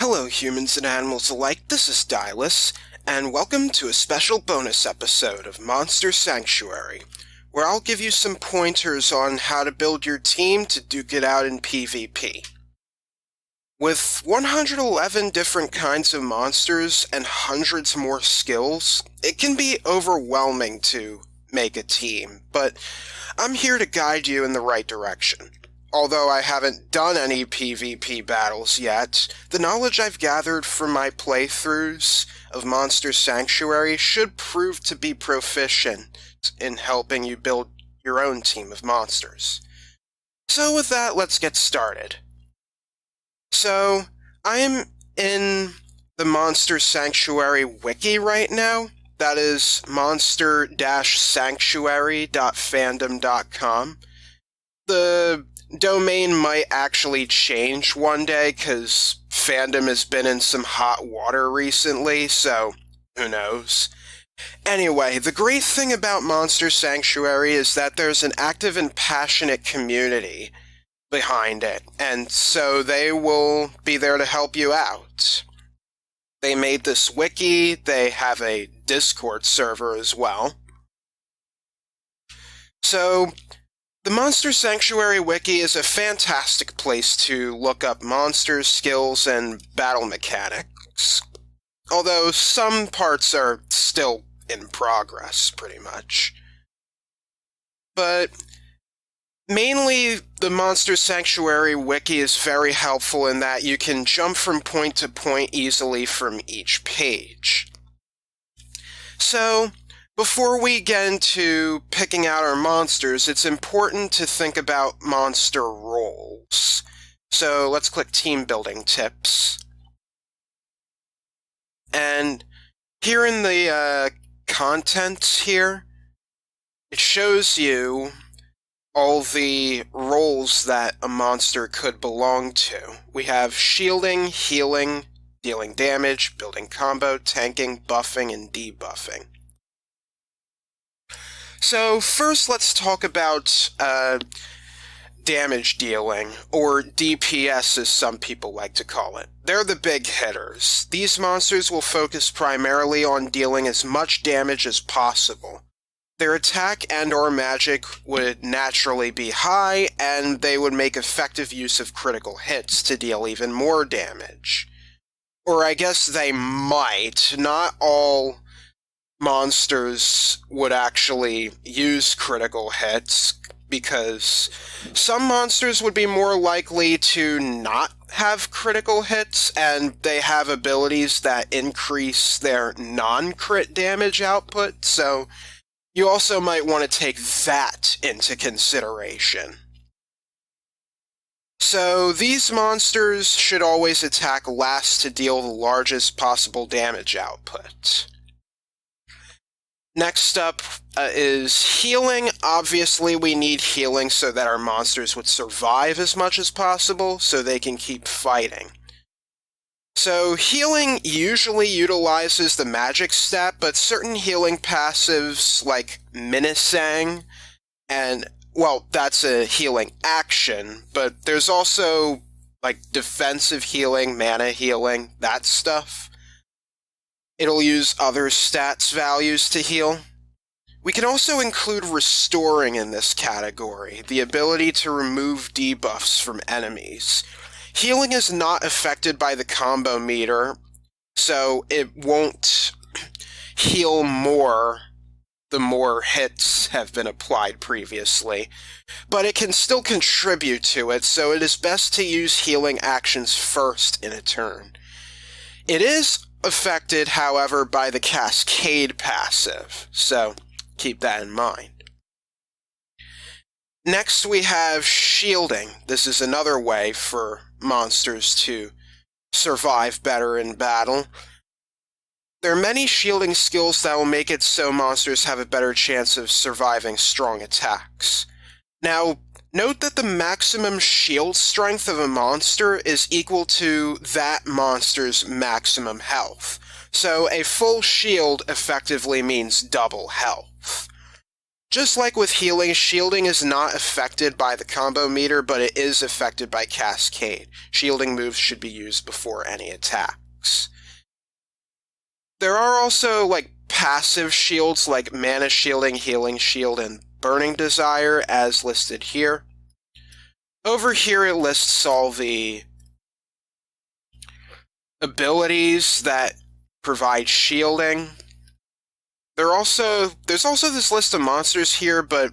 Hello humans and animals alike, this is Dylus, and welcome to a special bonus episode of Monster Sanctuary, where I'll give you some pointers on how to build your team to duke it out in PvP. With 111 different kinds of monsters and hundreds more skills, it can be overwhelming to make a team, but I'm here to guide you in the right direction. Although I haven't done any PvP battles yet, the knowledge I've gathered from my playthroughs of Monster Sanctuary should prove to be proficient in helping you build your own team of monsters. So with that, let's get started. So, I'm in the Monster Sanctuary Wiki right now. That is monster-sanctuary.fandom.com. The domain might actually change one day, because fandom has been in some hot water recently, so who knows. Anyway, the great thing about Monster Sanctuary is that there's an active and passionate community behind it, and so they will be there to help you out. They made this wiki, they have a Discord server as well. So, the Monster Sanctuary Wiki is a fantastic place to look up monsters, skills, and battle mechanics. Although some parts are still in progress, pretty much. But mainly, the Monster Sanctuary Wiki is very helpful in that you can jump from point to point easily from each page. So, before we get into picking out our monsters, it's important to think about monster roles. So let's click Team Building Tips. And here in the contents here, it shows you all the roles that a monster could belong to. We have shielding, healing, dealing damage, building combo, tanking, buffing, and debuffing. So first let's talk about damage dealing, or DPS as some people like to call it. They're the big hitters. These monsters will focus primarily on dealing as much damage as possible. Their attack and/or magic would naturally be high, and they would make effective use of critical hits to deal even more damage. Or I guess they might. Not all monsters would actually use critical hits, because some monsters would be more likely to not have critical hits, and they have abilities that increase their non-crit damage output, so you also might want to take that into consideration. So these monsters should always attack last to deal the largest possible damage output. Next up is healing. Obviously, we need healing so that our monsters would survive as much as possible, so they can keep fighting. So healing usually utilizes the magic stat, but certain healing passives like Menacing, and, well, that's a healing action, but there's also like defensive healing, mana healing, that stuff. It'll use other stats values to heal. We can also include restoring in this category, the ability to remove debuffs from enemies. Healing is not affected by the combo meter, so it won't heal more the more hits have been applied previously, but it can still contribute to it, so it is best to use healing actions first in a turn. It is affected, however, by the Cascade passive, so keep that in mind. Next we have shielding. This is another way for monsters to survive better in battle. There are many shielding skills that will make it so monsters have a better chance of surviving strong attacks. Now, note that the maximum shield strength of a monster is equal to that monster's maximum health. So a full shield effectively means double health. Just like with healing, shielding is not affected by the combo meter, but it is affected by Cascade. Shielding moves should be used before any attacks. There are also, like, passive shields like Mana Shielding, Healing Shield, and Burning Desire, as listed here. Over here it lists all the abilities that provide shielding. There's also this list of monsters here, but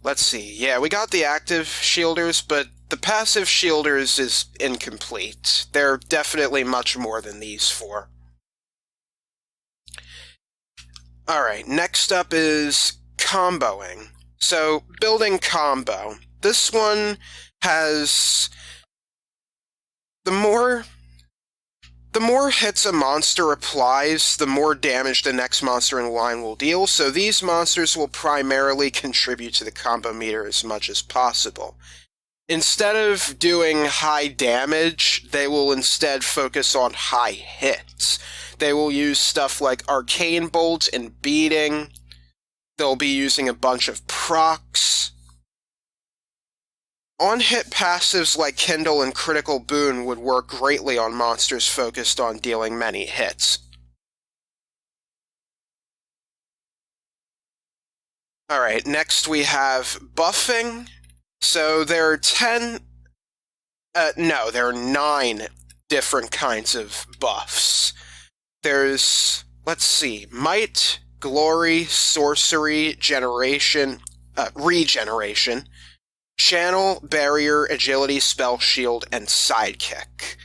let's see. Yeah, we got the active shielders, but the passive shielders is incomplete. They're definitely much more than these four. Alright, next up is comboing. So, building combo. This one has the more hits a monster applies, the more damage the next monster in line will deal, so these monsters will primarily contribute to the combo meter as much as possible. Instead of doing high damage, they will instead focus on high hits. They will use stuff like Arcane Bolt and Beating. They'll be using a bunch of procs. On-hit passives like Kindle and Critical Boon would work greatly on monsters focused on dealing many hits. Alright, next we have buffing. So there are 9 different kinds of buffs. There's, let's see, Might, Glory, Sorcery, Regeneration, Channel, Barrier, Agility, Spell, Shield, and Sidekick.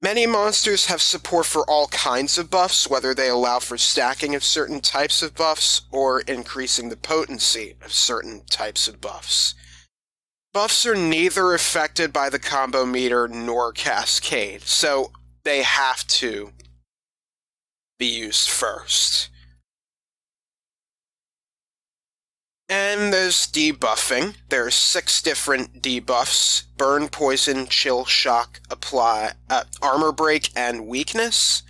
Many monsters have support for all kinds of buffs, whether they allow for stacking of certain types of buffs or increasing the potency of certain types of buffs. Buffs are neither affected by the combo meter nor Cascade, so they have to be used first. And there's debuffing. There are 6 different debuffs: Burn, Poison, Chill, Shock, Apply, Armor Break, and Weakness.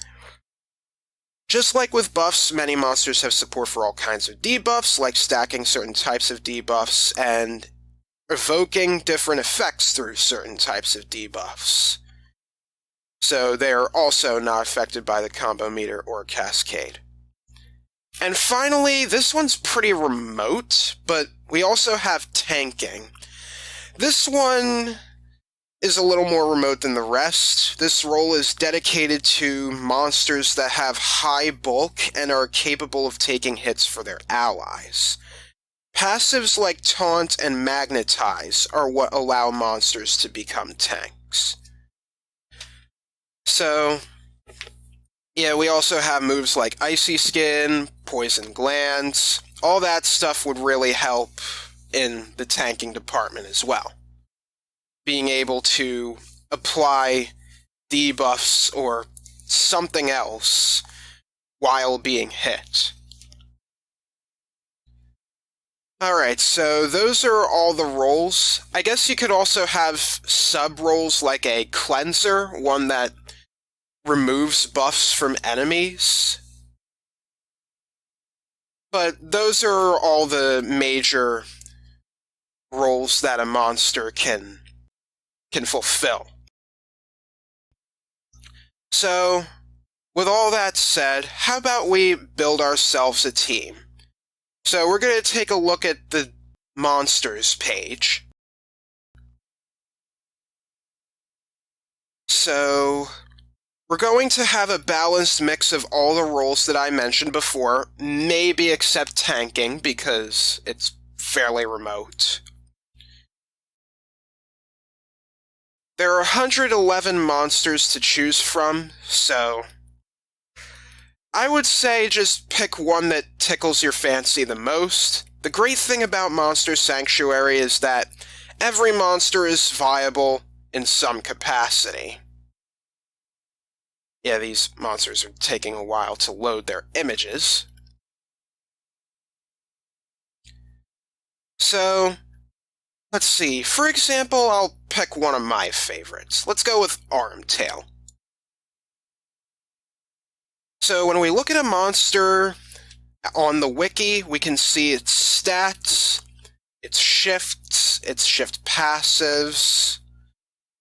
Just like with buffs, many monsters have support for all kinds of debuffs, like stacking certain types of debuffs and evoking different effects through certain types of debuffs. So they are also not affected by the combo meter or Cascade. And finally, this one's pretty remote, but we also have tanking. This one is a little more remote than the rest. This role is dedicated to monsters that have high bulk and are capable of taking hits for their allies. Passives like Taunt and Magnetize are what allow monsters to become tanks. So, yeah, we also have moves like Icy Skin, Poison Glands. All that stuff would really help in the tanking department as well. Being able to apply debuffs or something else while being hit. Alright, so those are all the roles. I guess you could also have sub-roles like a Cleanser, one that removes buffs from enemies. But those are all the major roles that a monster can fulfill. So, with all that said, how about we build ourselves a team? So we're going to take a look at the monsters page. So we're going to have a balanced mix of all the roles that I mentioned before, maybe except tanking because it's fairly remote. There are 111 monsters to choose from, so I would say just pick one that tickles your fancy the most. The great thing about Monster Sanctuary is that every monster is viable in some capacity. Yeah, these monsters are taking a while to load their images. So, let's see. For example, I'll pick one of my favorites. Let's go with Armtail. So when we look at a monster On the wiki, we can see its stats, its shifts, its shift passives.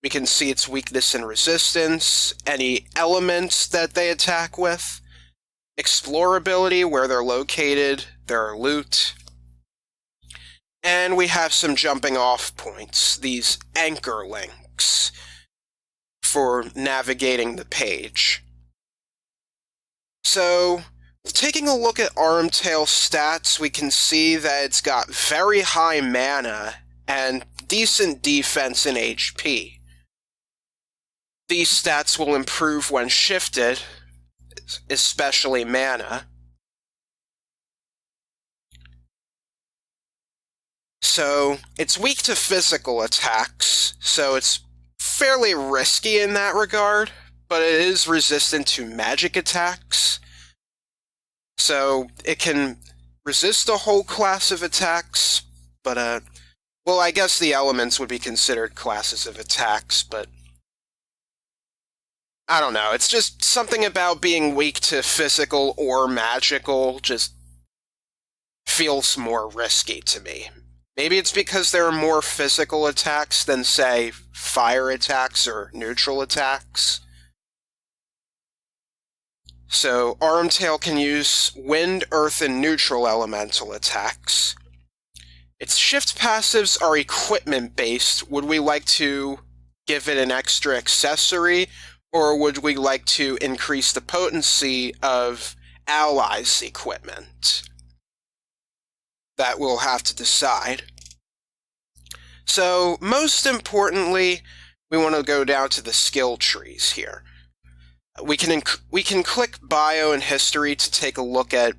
We can see its weakness and resistance, any elements that they attack with, explorability, where they're located, their loot. And we have some jumping off points, these anchor links, for navigating the page. So, taking a look at Armtail's stats, we can see that it's got very high mana and decent defense and HP. These stats will improve when shifted, especially mana. So, it's weak to physical attacks, so it's fairly risky in that regard, but it is resistant to magic attacks. So, it can resist a whole class of attacks, but, well, I guess the elements would be considered classes of attacks, but I don't know, it's just something about being weak to physical or magical just feels more risky to me. Maybe it's because there are more physical attacks than, say, fire attacks or neutral attacks. So, Armtail can use wind, earth, and neutral elemental attacks. Its shift passives are equipment-based. Would we like to give it an extra accessory, or would we like to increase the potency of allies' equipment? That we'll have to decide. So, most importantly, we want to go down to the skill trees here. We can click bio and history to take a look at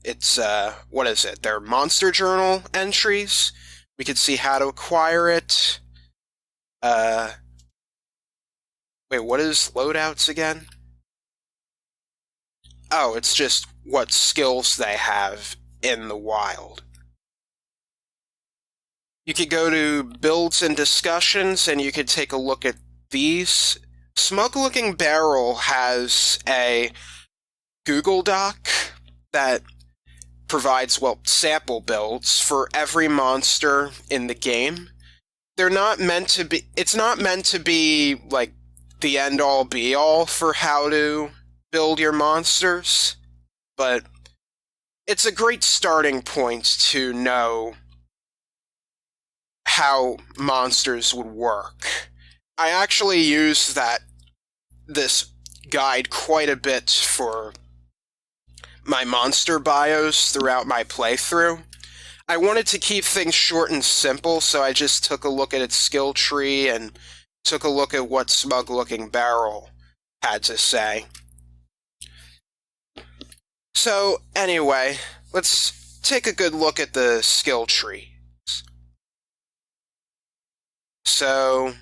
its, their monster journal entries. We can see how to acquire it. Wait, what is loadouts again? Oh, it's just what skills they have in the wild. You could go to builds and discussions, and you could take a look at these. Smug Looking Barrel has a Google Doc that provides, well, sample builds for every monster in the game. They're not meant to be, it's not meant to be, like, the end-all be-all for how to build your monsters, but it's a great starting point to know how monsters would work. I actually use this guide quite a bit for my monster bios throughout my playthrough. I wanted to keep things short and simple, so I just took a look at its skill tree and took a look at what Smug Looking Barrel had to say. So, anyway, let's take a good look at the skill tree. So,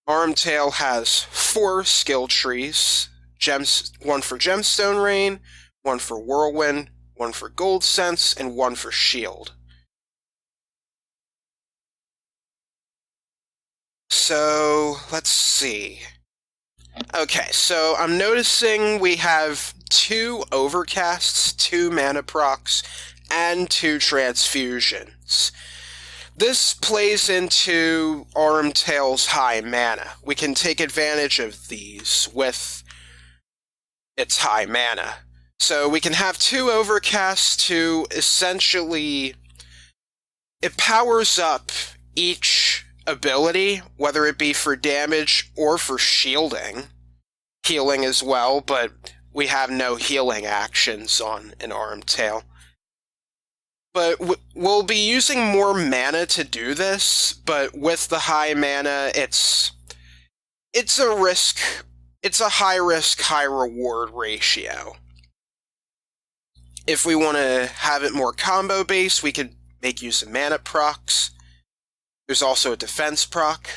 Armtail has 4 skill trees, one for Gemstone Rain, one for Whirlwind, one for Gold Sense, and one for Shield. So, let's see. Okay, so I'm noticing we have 2 Overcasts, 2 Mana Procs, and 2 Transfusions. This plays into Armtail's high mana. We can take advantage of these with its high mana. So we can have 2 Overcasts to essentially... It powers up each ability, whether it be for damage or for shielding. Healing as well, but we have no healing actions on an Armtail. But we'll be using more mana to do this, but with the high mana, it's a risk. It's a high-risk, high-reward ratio. If we want to have it more combo-based, we could make use of mana procs. There's also a defense proc.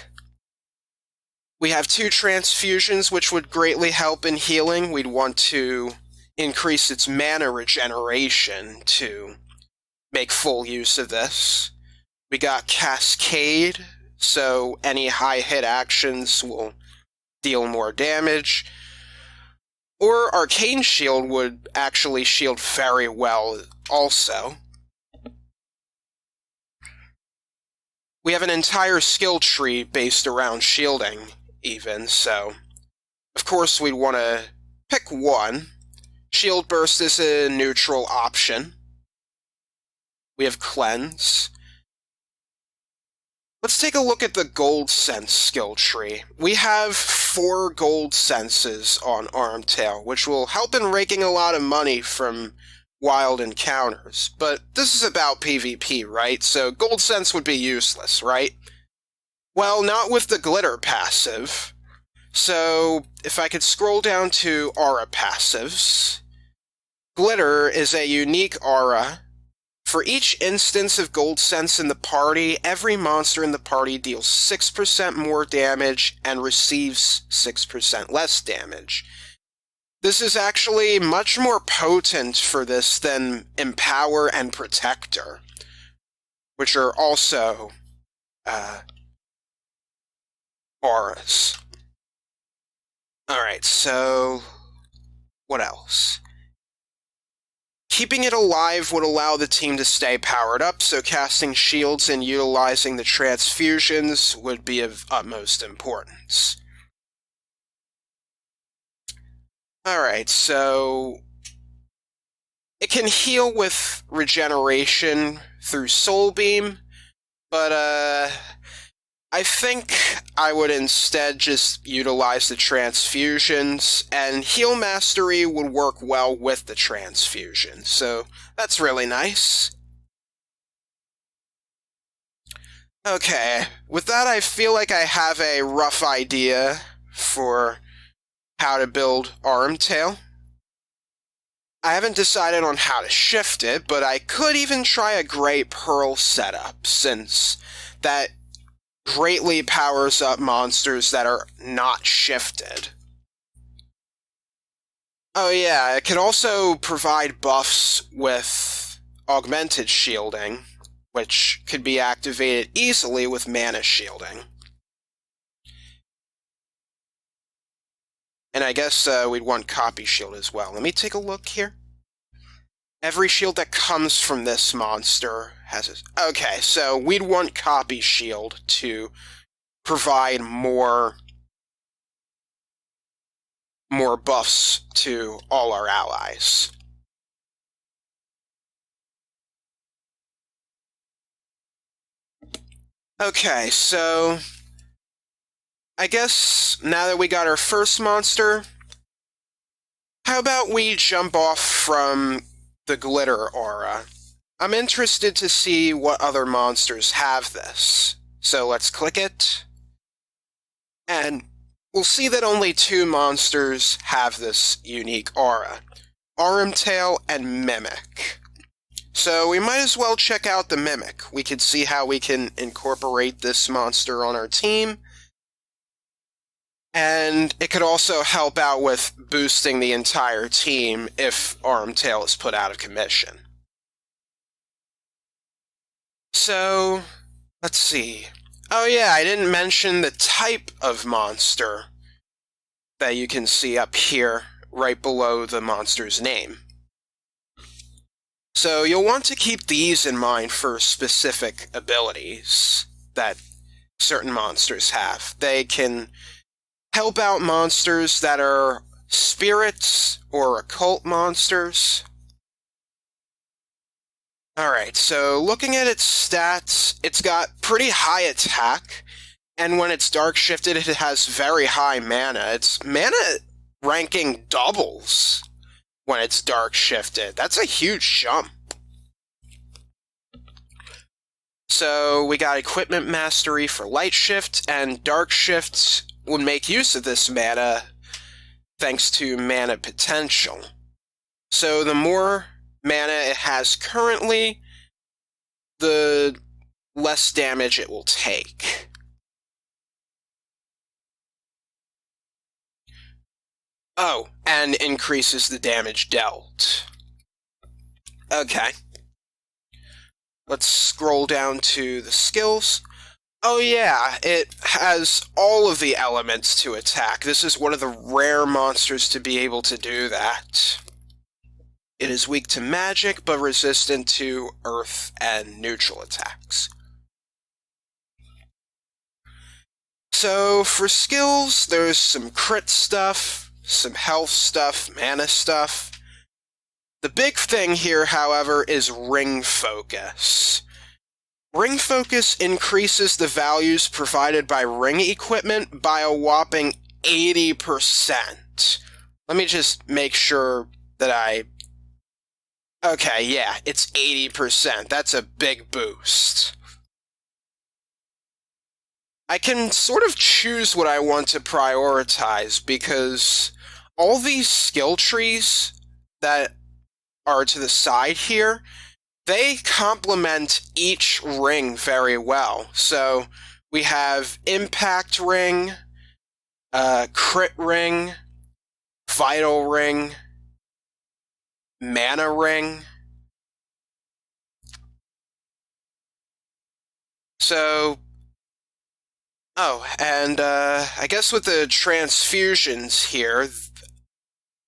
We have 2 transfusions, which would greatly help in healing. We'd want to increase its mana regeneration to make full use of this. We got Cascade, so any high hit actions will deal more damage. Or Arcane Shield would actually shield very well also. We have an entire skill tree based around shielding, even, so of course we'd want to pick one. Shield Burst is a neutral option. We have Cleanse. Let's take a look at the Gold Sense skill tree. We have 4 gold senses on Armtail, which will help in raking a lot of money from wild encounters. But this is about PvP, right? So gold sense would be useless, right? Well, not with the glitter passive. So if I could scroll down to aura passives, glitter is a unique aura. For each instance of gold sense in the party, every monster in the party deals 6% more damage and receives 6% less damage. This is actually much more potent for this than Empower and Protector, which are also auras. Alright, so what else? Keeping it alive would allow the team to stay powered up, so casting shields and utilizing the transfusions would be of utmost importance. Alright, so it can heal with regeneration through Soul Beam, but I think I would instead just utilize the transfusions, and Heal Mastery would work well with the transfusion, so that's really nice. Okay, with that I feel like I have a rough idea for how to build Armtail. I haven't decided on how to shift it, but I could even try a Grey Pearl setup, since that greatly powers up monsters that are not shifted. Oh yeah, it can also provide buffs with augmented shielding, which could be activated easily with mana shielding. And I guess we'd want copy shield as well. Let me take a look here. Every shield that comes from this monster has a... Okay, so we'd want copy shield to provide more buffs to all our allies. Okay, so I guess now that we got our first monster, how about we jump off from the glitter aura? I'm interested to see what other monsters have this. So let's click it, and we'll see that only 2 monsters have this unique aura, Armtail and Mimic. So we might as well check out the Mimic. We could see how we can incorporate this monster on our team, and it could also help out with boosting the entire team if Armtail is put out of commission. So, let's see. Oh yeah, I didn't mention the type of monster that you can see up here, right below the monster's name. So you'll want to keep these in mind for specific abilities that certain monsters have. They can help out monsters that are spirits or occult monsters. Alright, so looking at its stats, it's got pretty high attack, and when it's dark shifted, it has very high mana. Its mana ranking doubles when it's dark shifted. That's a huge jump. So we got equipment mastery for light shift, and dark shift would make use of this mana thanks to mana potential. So the more mana it has currently, the less damage it will take. Oh, and increases the damage dealt. Okay. Let's scroll down to the skills. Oh yeah, it has all of the elements to attack. This is one of the rare monsters to be able to do that. It is weak to magic, but resistant to earth and neutral attacks. So for skills, there's some crit stuff, some health stuff, mana stuff. The big thing here, however, is ring focus. Ring focus increases the values provided by ring equipment by a whopping 80%. Let me just make sure that I... Okay, yeah, it's 80%. That's a big boost. I can sort of choose what I want to prioritize because all these skill trees that are to the side here, they complement each ring very well. So we have Impact Ring, Crit Ring, Vital Ring, Mana Ring. So, and I guess with the transfusions here,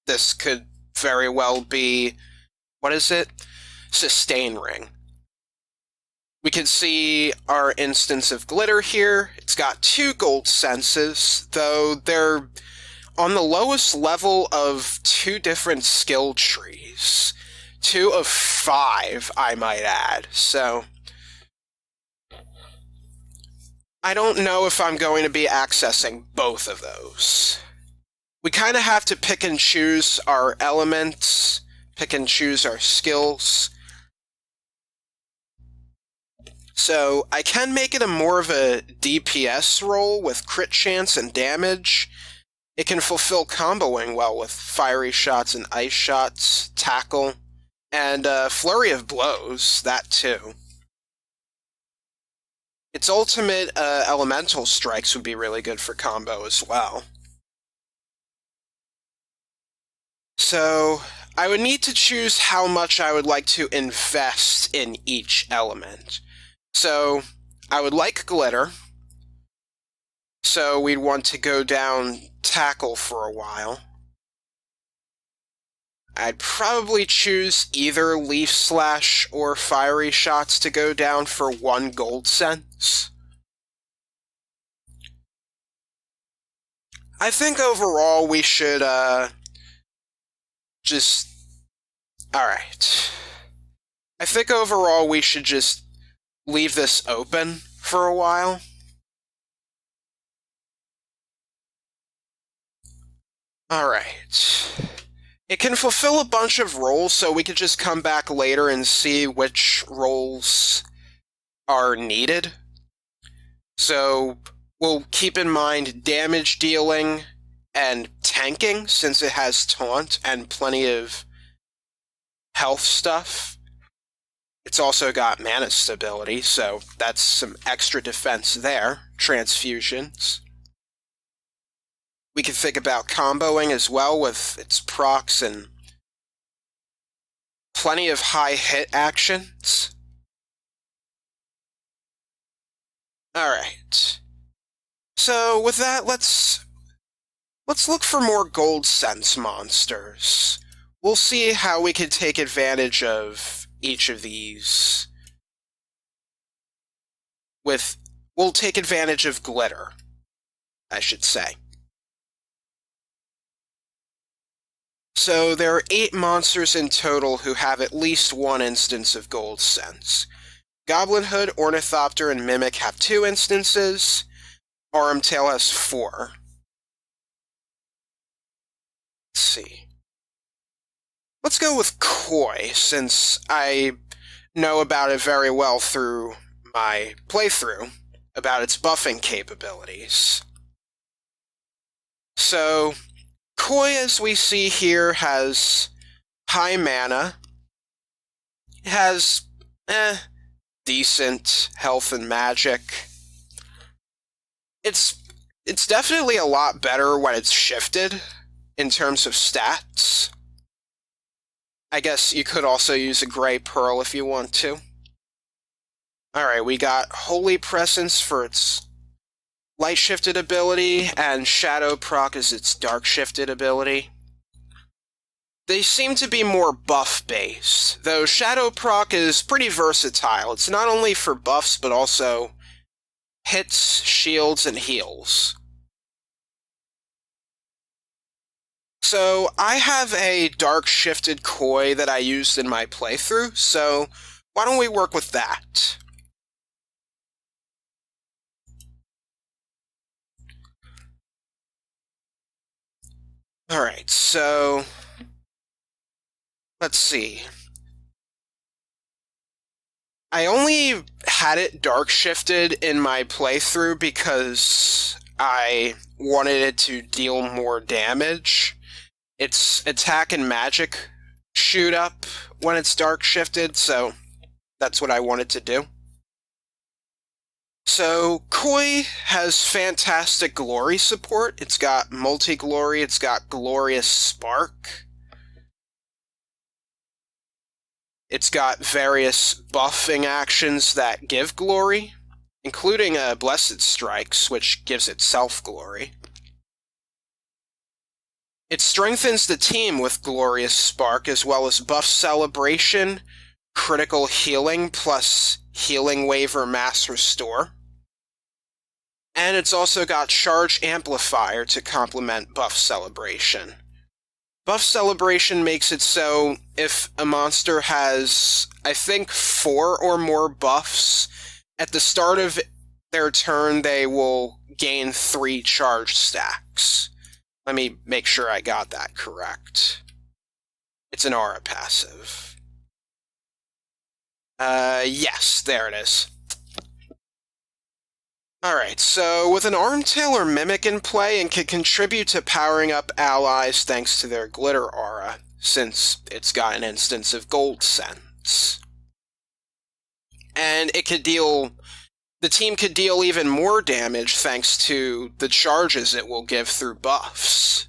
this could very well be, what is it? Sustain Ring. We can see our instance of glitter here. It's got 2 gold senses, though they're on the lowest level of 2 different skill trees. 2 of 5, I might add. So I don't know if I'm going to be accessing both of those. We kind of have to pick and choose our elements, pick and choose our skills. So I can make it a more of a DPS role with crit chance and damage. It can fulfill comboing well with fiery shots and ice shots, tackle, and flurry of blows, that too. Its ultimate elemental strikes would be really good for combo as well. So I would need to choose how much I would like to invest in each element. So I would like glitter. So we'd want to go down tackle for a while. I'd probably choose either leaf slash or fiery shots to go down for 1 gold sense. I think overall we should just... Alright. I think overall we should just leave this open for a while. Alright. It can fulfill a bunch of roles, so we could just come back later and see which roles are needed. So we'll keep in mind damage dealing and tanking, since it has taunt and plenty of health stuff. It's also got mana stability, so that's some extra defense there. Transfusions. We can think about comboing as well with its procs and plenty of high hit actions. Alright. So with that, let's look for more gold sense monsters. We'll see how we can take advantage of each of these. We'll take advantage of glitter, I should say. So there are 8 monsters in total who have at least 1 instance of gold sense. Goblin Hood, Ornithopter, and Mimic have 2 instances. Armtail has 4. Let's see. Let's go with Koi, since I know about it very well through my playthrough, about its buffing capabilities. So, Koi, as we see here, has high mana. It has, decent health and magic. It's definitely a lot better when it's shifted in terms of stats. I guess you could also use a Gray Pearl if you want to. Alright, we got Holy Presence for its light shifted ability, and Shadow proc is its dark shifted ability. They seem to be more buff-based, though Shadow proc is pretty versatile. It's not only for buffs, but also hits, shields, and heals. So, I have a dark shifted Koi that I used in my playthrough, so why don't we work with that? Alright, so let's see. I only had it dark shifted in my playthrough because I wanted it to deal more damage. Its attack and magic shoot up when it's dark shifted, so that's what I wanted to do. So, Koi has fantastic glory support. It's got multi-glory, it's got glorious spark. It's got various buffing actions that give glory, including Blessed Strikes, which gives itself glory. It strengthens the team with Glorious Spark, as well as Buff Celebration, Critical Healing, plus Healing Wave or Mass Restore. And it's also got Charge Amplifier to complement Buff Celebration. Buff Celebration makes it so if a monster has, I think, 4 or more buffs, at the start of their turn they will gain 3 charge stacks. Let me make sure I got that correct. It's an aura passive. Yes, there it is. Alright, so with an Armtail or Mimic in play, and can contribute to powering up allies thanks to their glitter aura, since it's got an instance of Gold Sense. And it could deal... the team could deal even more damage thanks to the charges it will give through buffs.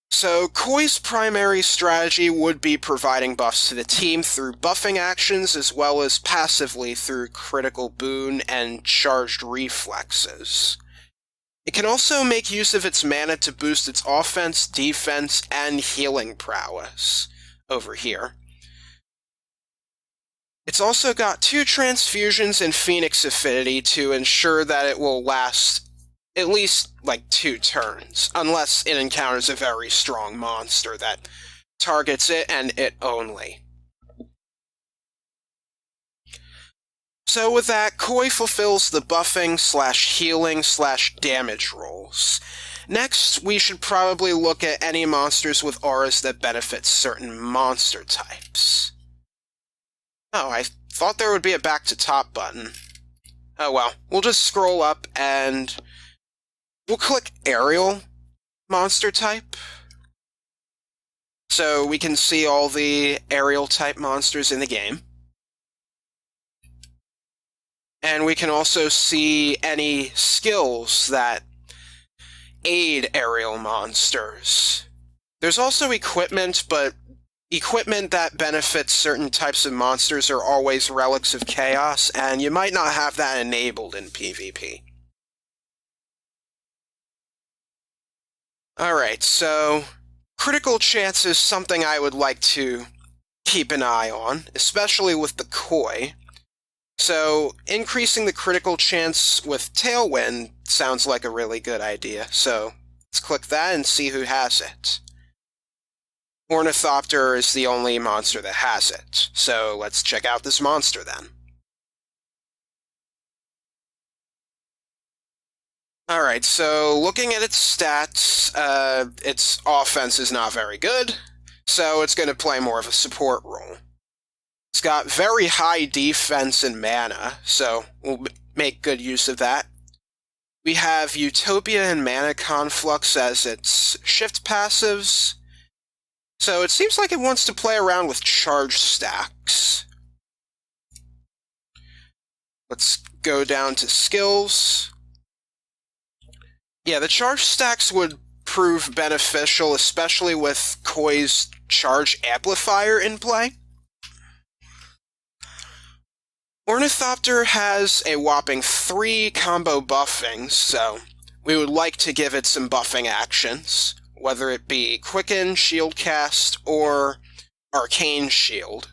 So, Koi's primary strategy would be providing buffs to the team through buffing actions, as well as passively through critical boon and charged reflexes. It can also make use of its mana to boost its offense, defense, and healing prowess over here. It's also got 2 transfusions and Phoenix Affinity to ensure that it will last at least, 2 turns, unless it encounters a very strong monster that targets it and it only. So with that, Koi fulfills the buffing/healing/damage roles. Next, we should probably look at any monsters with auras that benefit certain monster types. Oh, I thought there would be a back to top button. Oh well, we'll just scroll up and we'll click Aerial monster type. So we can see all the aerial type monsters in the game. And we can also see any skills that aid aerial monsters. There's also equipment, but equipment that benefits certain types of monsters are always Relics of Chaos, and you might not have that enabled in PvP. Alright, so critical chance is something I would like to keep an eye on, especially with the Koi. So, increasing the critical chance with Tailwind sounds like a really good idea, so let's click that and see who has it. Ornithopter is the only monster that has it, so let's check out this monster then. Alright, so looking at its stats, its offense is not very good, so it's going to play more of a support role. It's got very high defense and mana, so we'll make good use of that. We have Utopia and Mana Conflux as its shift passives, so it seems like it wants to play around with charge stacks. Let's go down to skills. Yeah, the charge stacks would prove beneficial, especially with Koi's charge amplifier in play. Ornithopter has a whopping 3 combo buffings, so we would like to give it some buffing actions, whether it be Quicken, Shield Cast, or Arcane Shield.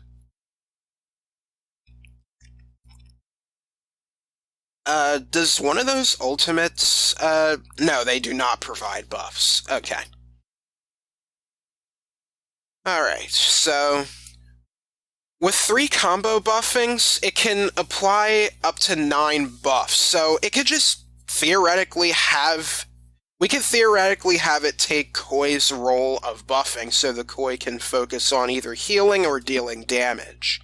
Does one of those ultimates... no, they do not provide buffs. Okay. Alright, so... with 3 combo buffings, it can apply up to 9 buffs, so it could just theoretically have... we could theoretically have it take Koi's role of buffing, so the Koi can focus on either healing or dealing damage.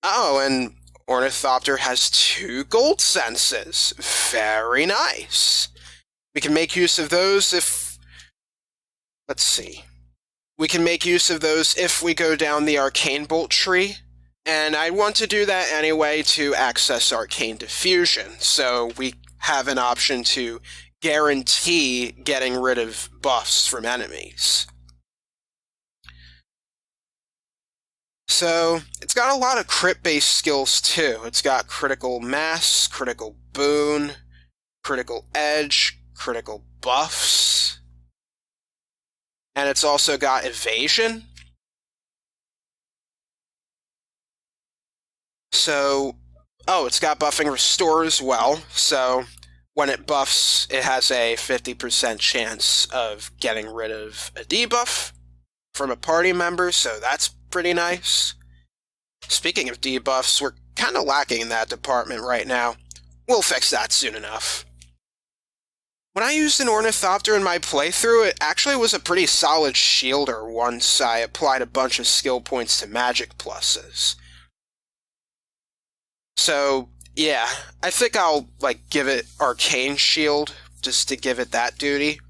Oh, and Ornithopter has 2 gold senses. Very nice. We can make use of those if... let's see. We can make use of those if we go down the Arcane Bolt tree, and I want to do that anyway to access Arcane Diffusion, so we have an option to guarantee getting rid of buffs from enemies. So, it's got a lot of crit-based skills too. It's got Critical Mass, Critical Boon, Critical Edge, Critical Buffs, and it's also got Evasion. So, oh, it's got Buffing Restore as well, so when it buffs, it has a 50% chance of getting rid of a debuff from a party member, so that's pretty nice. Speaking of debuffs, we're kind of lacking in that department right now. We'll fix that soon enough. When I used an Ornithopter in my playthrough, it actually was a pretty solid shielder once I applied a bunch of skill points to magic pluses. So, yeah, I think I'll, give it Arcane Shield, just to give it that duty.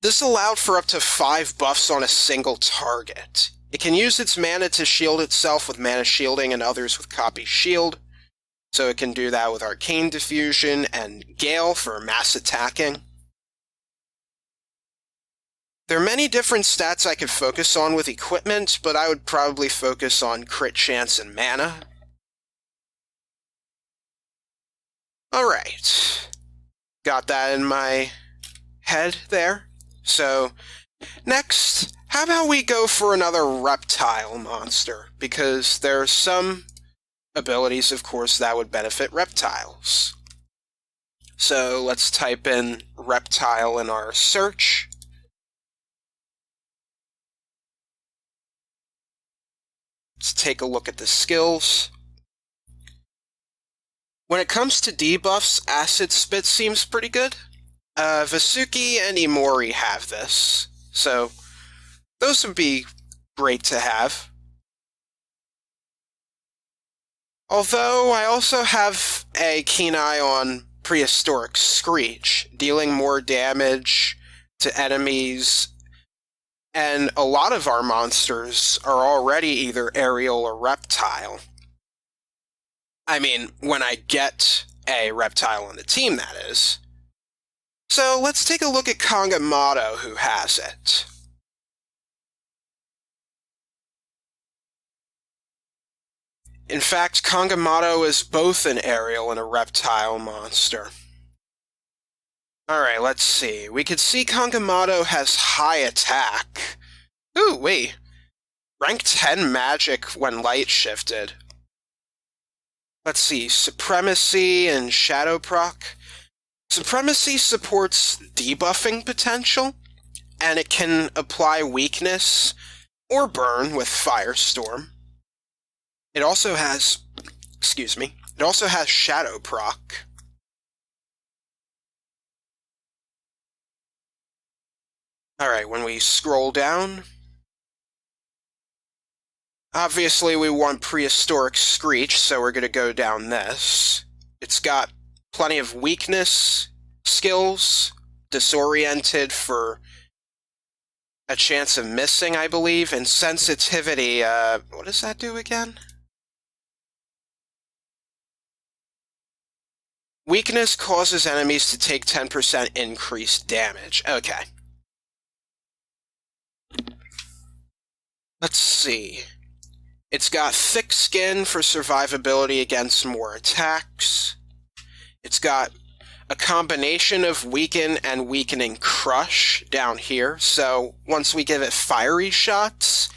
This allowed for up to 5 buffs on a single target. It can use its mana to shield itself with Mana Shielding and others with Copy Shield, so it can do that with Arcane Diffusion and Gale for mass attacking. There are many different stats I could focus on with equipment, but I would probably focus on crit chance and mana. Alright. Got that in my head there. So, next, how about we go for another reptile monster? Because there are some abilities, of course, that would benefit reptiles. So, let's type in reptile in our search. Let's take a look at the skills. When it comes to debuffs, Acid Spit seems pretty good. Vasuki and Imori have this, so those would be great to have. Although, I also have a keen eye on Prehistoric Screech, dealing more damage to enemies, and a lot of our monsters are already either aerial or reptile. I mean, when I get a reptile on the team, that is. So let's take a look at Kangamato, who has it. In fact, Kangamato is both an aerial and a reptile monster. Alright, let's see. We can see Kangamato has high attack. Ooh, wait. Rank 10 magic when light shifted. Let's see, Supremacy and Shadow Proc. Supremacy supports debuffing potential, and it can apply weakness or burn with Firestorm. It also has, it also has Shadow Proc. Alright, when we scroll down, obviously we want Prehistoric Screech, so we're going to go down this. It's got plenty of weakness skills, Disoriented for a chance of missing, I believe, and Sensitivity, what does that do again? Weakness causes enemies to take 10% increased damage. Okay. Let's see. It's got thick skin for survivability against more attacks. It's got a combination of weaken and weakening crush down here. So once we give it fiery shots,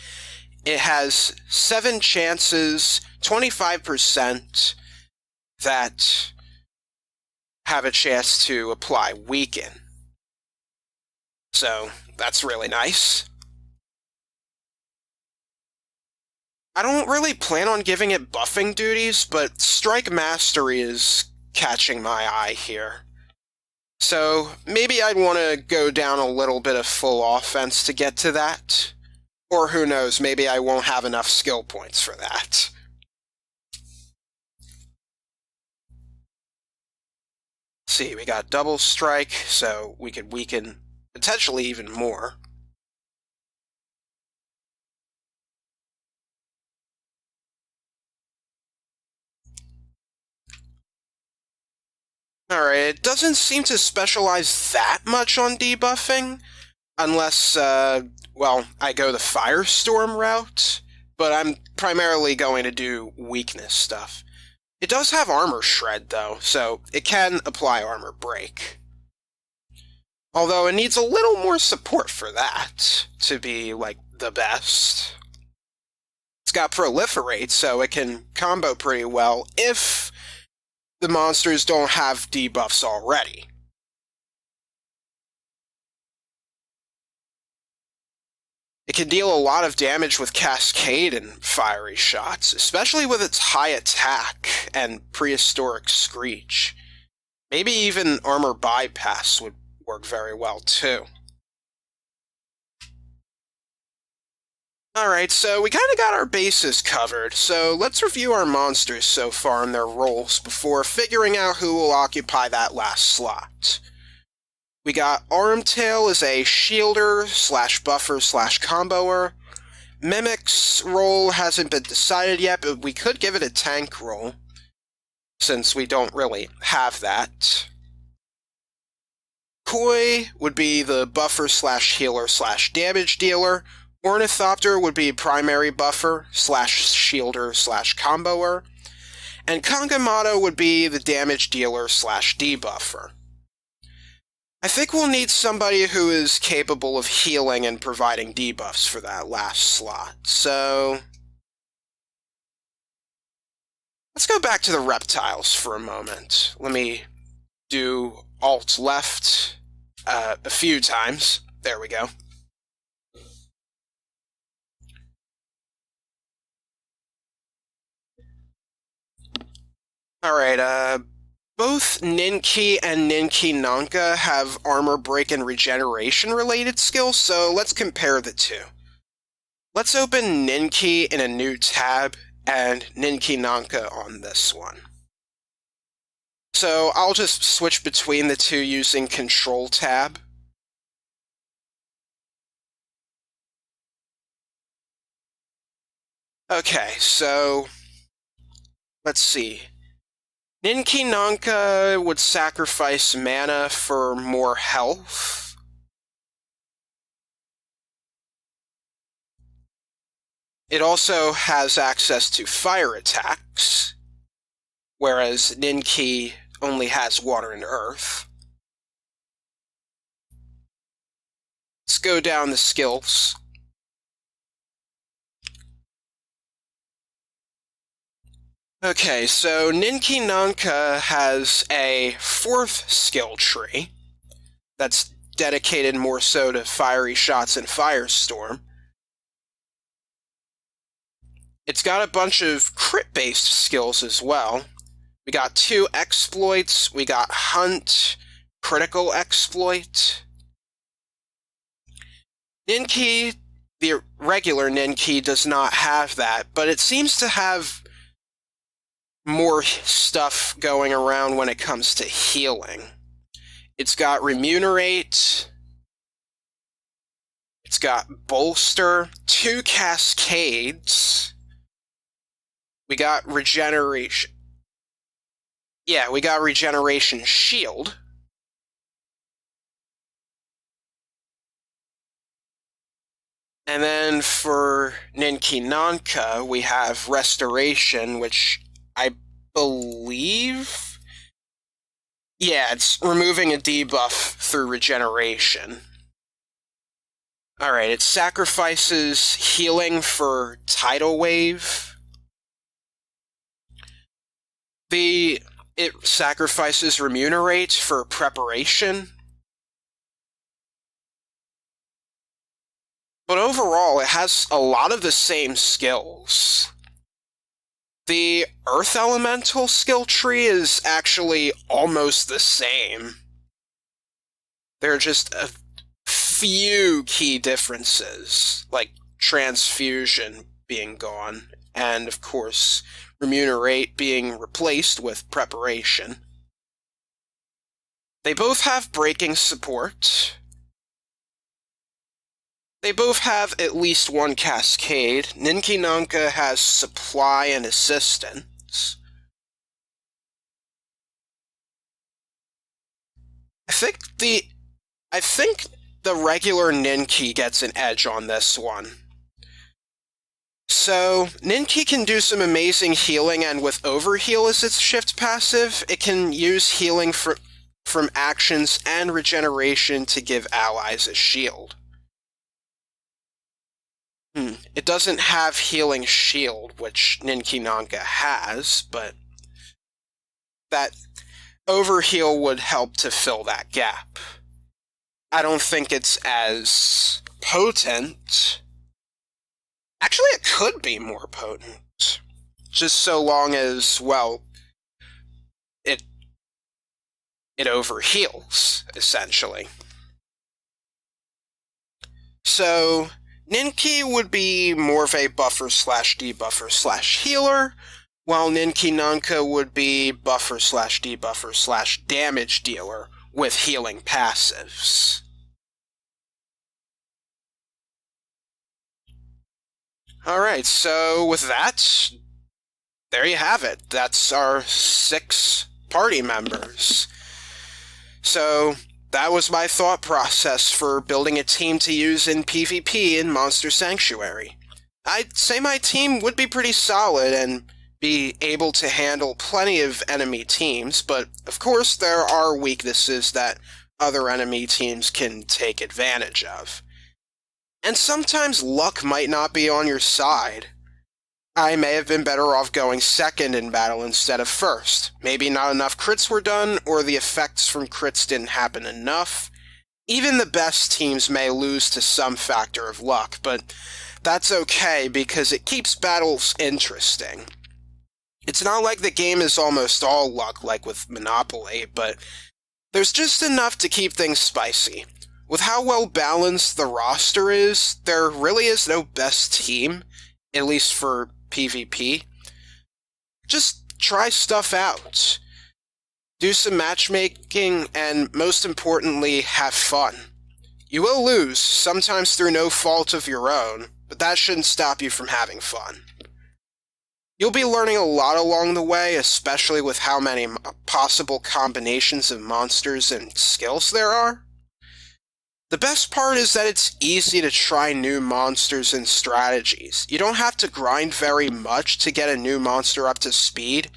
it has 7 chances, 25%, that have a chance to apply weaken. So that's really nice. I don't really plan on giving it buffing duties, but Strike Mastery is catching my eye here. So maybe I'd want to go down a little bit of full offense to get to that. Or who knows, maybe I won't have enough skill points for that. See, we got double strike, so we could weaken potentially even more. Alright, it doesn't seem to specialize that much on debuffing, unless, well, I go the Firestorm route, but I'm primarily going to do weakness stuff. It does have Armor Shred, though, so it can apply Armor Break. Although it needs a little more support for that to be, like, the best. It's got Proliferate, so it can combo pretty well if the monsters don't have debuffs already. It can deal a lot of damage with Cascade and Fiery Shots, especially with its high attack and Prehistoric Screech. Maybe even Armor Bypass would work very well, too. Alright, so we kind of got our bases covered, so let's review our monsters so far and their roles before figuring out who will occupy that last slot. We got Armtail as a shielder / buffer / comboer. Mimic's role hasn't been decided yet, but we could give it a tank role, since we don't really have that. Koi would be the buffer / healer / damage dealer. Ornithopter would be primary buffer / shielder / comboer. And Kangamato would be the damage dealer / debuffer. I think we'll need somebody who is capable of healing and providing debuffs for that last slot, so let's go back to the reptiles for a moment. Let me do Alt left a few times. There we go. Alright, both Ninki and Ninki Nanka have armor break and regeneration related skills, so let's compare the two. Let's open Ninki in a new tab and Ninki Nanka on this one. So I'll just switch between the two using Control tab. Okay, so let's see. Ninki Nanka would sacrifice mana for more health. It also has access to fire attacks, whereas Ninki only has water and earth. Let's go down the skills. Okay, so Ninki Nanka has a 4th skill tree that's dedicated more so to fiery shots and firestorm. It's got a bunch of crit-based skills as well. We got 2 exploits, we got Hunt, Critical Exploit. Ninki, the regular Ninki, does not have that, but it seems to have more stuff going around when it comes to healing. It's got Remunerate, it's got Bolster, 2 Cascades, we got Regeneration. Yeah, we got Regeneration Shield. And then for Ninki Nanka, we have Restoration, which I believe... Yeah, it's removing a debuff through regeneration. Alright, it sacrifices healing for Tidal Wave. It sacrifices Remunerate for Preparation. But overall, it has a lot of the same skills. The Earth Elemental skill tree is actually almost the same. There are just a few key differences, like Transfusion being gone, and of course, Remunerate being replaced with Preparation. They both have breaking support. They both have at least one Cascade. Ninki Nanka has Supply and Assistance. I think the regular Ninki gets an edge on this one. So, Ninki can do some amazing healing, and with Overheal as its shift passive, it can use healing from actions and regeneration to give allies a shield. It doesn't have Healing Shield, which Ninki Nanka has, but that Overheal would help to fill that gap. I don't think it's as potent. Actually, it could be more potent. Just so long as, well, it overheals, essentially. So, Ninki would be more of a buffer/debuffer/healer, while Ninki Nanka would be buffer/debuffer/damage dealer with healing passives. Alright, so with that, there you have it. That's our 6 party members. So, that was my thought process for building a team to use in PvP in Monster Sanctuary. I'd say my team would be pretty solid and be able to handle plenty of enemy teams, but of course there are weaknesses that other enemy teams can take advantage of. And sometimes luck might not be on your side. I may have been better off going second in battle instead of first. Maybe not enough crits were done, or the effects from crits didn't happen enough. Even the best teams may lose to some factor of luck, but that's okay because it keeps battles interesting. It's not like the game is almost all luck like with Monopoly, but there's just enough to keep things spicy. With how well balanced the roster is, there really is no best team, at least for PvP. Just try stuff out. Do some matchmaking, and most importantly, have fun. You will lose, sometimes through no fault of your own, but that shouldn't stop you from having fun. You'll be learning a lot along the way, especially with how many possible combinations of monsters and skills there are. The best part is that it's easy to try new monsters and strategies. You don't have to grind very much to get a new monster up to speed,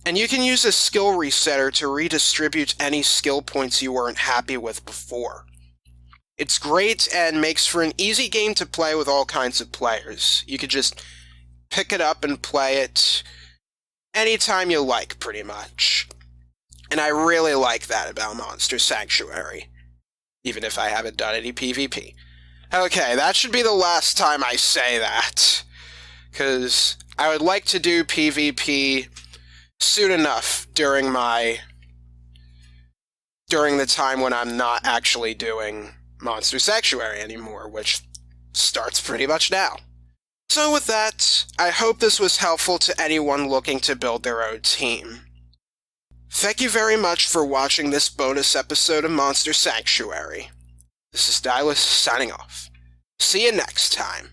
and you can use a skill resetter to redistribute any skill points you weren't happy with before. It's great and makes for an easy game to play with all kinds of players. You could just pick it up and play it anytime you like, pretty much. And I really like that about Monster Sanctuary, even if I haven't done any PvP. Okay, that should be the last time I say that, because I would like to do PvP soon enough during the time when I'm not actually doing Monster Sanctuary anymore, which starts pretty much now. So with that, I hope this was helpful to anyone looking to build their own team. Thank you very much for watching this bonus episode of Monster Sanctuary. This is Dylus signing off. See you next time.